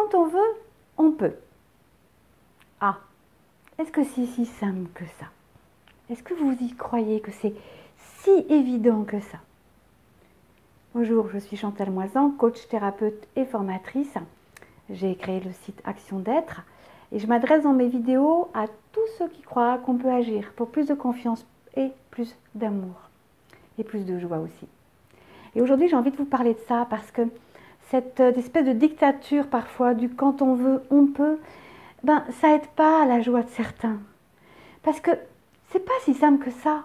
quand on veut, on peut. Ah, est-ce que c'est si simple que ça? Est-ce que vous y croyez que c'est si évident que ça? Bonjour, je suis Chantal Moisan, coach, thérapeute et formatrice. J'ai créé le site Action d'être et je m'adresse dans mes vidéos à tous ceux qui croient qu'on peut agir pour plus de confiance et plus d'amour et plus de joie aussi. Et aujourd'hui, j'ai envie de vous parler de ça parce que cette espèce de dictature parfois du quand on veut, on peut, ben ça aide pas à la joie de certains. Parce que c'est pas si simple que ça.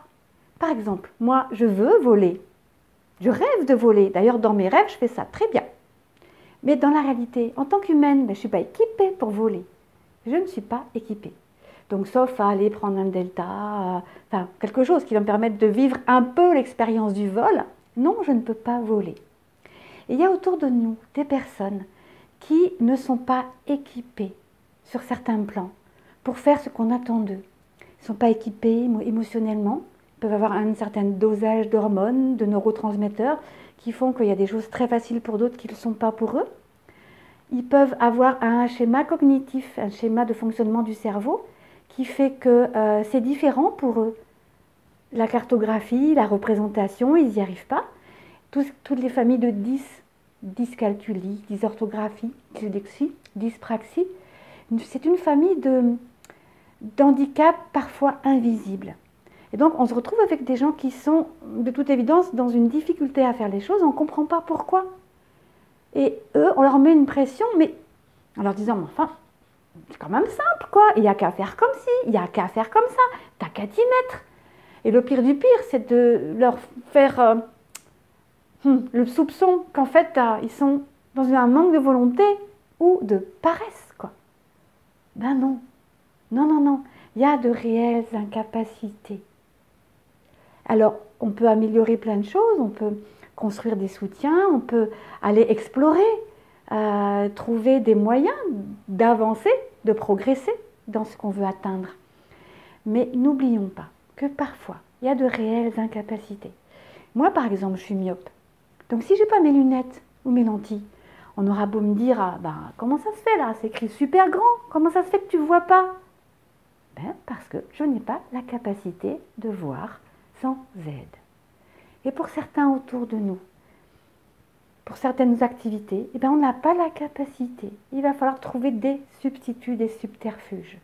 Par exemple, moi, je veux voler. Je rêve de voler. D'ailleurs, dans mes rêves, je fais ça très bien. Mais dans la réalité, en tant qu'humaine, ben, je ne suis pas équipée pour voler. Je ne suis pas équipée. Donc, sauf à aller prendre un delta, enfin, quelque chose qui va me permettre de vivre un peu l'expérience du vol, non, je ne peux pas voler. Et il y a autour de nous des personnes qui ne sont pas équipées sur certains plans pour faire ce qu'on attend d'eux. Ils ne sont pas équipés émotionnellement, ils peuvent avoir un certain dosage d'hormones, de neurotransmetteurs qui font qu'il y a des choses très faciles pour d'autres qui ne le sont pas pour eux. Ils peuvent avoir un schéma cognitif, un schéma de fonctionnement du cerveau qui fait que c'est différent pour eux. La cartographie, la représentation, ils n'y arrivent pas. Toutes les familles de dyscalculie, dysorthographie, dyslexie, dyspraxie, c'est une famille d'handicaps parfois invisibles. Et donc on se retrouve avec des gens qui sont de toute évidence dans une difficulté à faire les choses, on ne comprend pas pourquoi. Et eux, on leur met une pression, mais en leur disant, mais enfin, c'est quand même simple quoi, il n'y a qu'à faire comme ci, il n'y a qu'à faire comme ça, t'as qu'à t'y mettre. Et le pire du pire, c'est de leur faire le soupçon qu'en fait, ils sont dans un manque de volonté ou de paresse, quoi. Ben non, non, non, non, il y a de réelles incapacités. Alors, on peut améliorer plein de choses, on peut construire des soutiens, on peut aller explorer, trouver des moyens d'avancer, de progresser dans ce qu'on veut atteindre. Mais n'oublions pas que parfois, il y a de réelles incapacités. Moi, par exemple, je suis myope. Donc si je n'ai pas mes lunettes ou mes lentilles, on aura beau me dire, ah, ben, comment ça se fait là, c'est écrit super grand, comment ça se fait que tu ne vois pas? Ben, parce que je n'ai pas la capacité de voir sans aide. Et pour certains autour de nous, pour certaines activités, eh ben, on n'a pas la capacité. Il va falloir trouver des substituts, des subterfuges.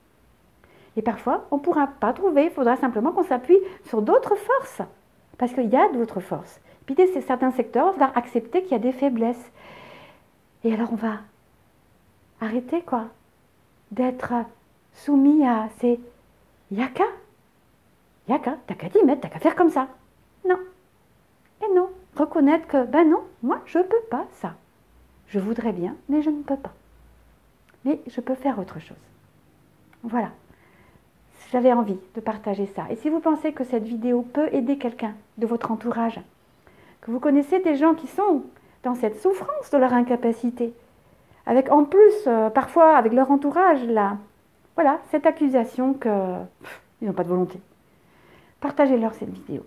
Et parfois, on ne pourra pas trouver, il faudra simplement qu'on s'appuie sur d'autres forces, parce qu'il y a d'autres forces. Puis dans certains secteurs, il va falloir accepter qu'il y a des faiblesses. Et alors on va arrêter quoi d'être soumis à ces yaka. Yaka, t'as qu'à t'y mettre, t'as qu'à faire comme ça. Non. Et non. Reconnaître que, ben non, moi je ne peux pas ça. Je voudrais bien, mais je ne peux pas. Mais je peux faire autre chose. Voilà. J'avais envie de partager ça. Et si vous pensez que cette vidéo peut aider quelqu'un de votre entourage, que vous connaissez des gens qui sont dans cette souffrance de leur incapacité, avec en plus, parfois, avec leur entourage, là, voilà, cette accusation qu'ils n'ont pas de volonté. Partagez-leur cette vidéo.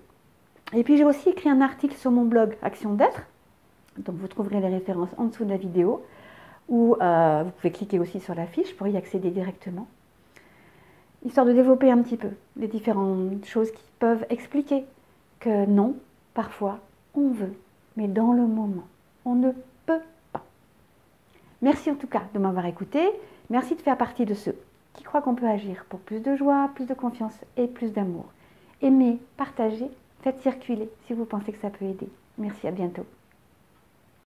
Et puis j'ai aussi écrit un article sur mon blog Action d'être, donc vous trouverez les références en dessous de la vidéo, ou vous pouvez cliquer aussi sur la fiche pour y accéder directement, histoire de développer un petit peu les différentes choses qui peuvent expliquer que non, parfois, on veut, mais dans le moment, on ne peut pas. Merci en tout cas de m'avoir écouté. Merci de faire partie de ceux qui croient qu'on peut agir pour plus de joie, plus de confiance et plus d'amour. Aimez, partagez, faites circuler si vous pensez que ça peut aider. Merci, à bientôt.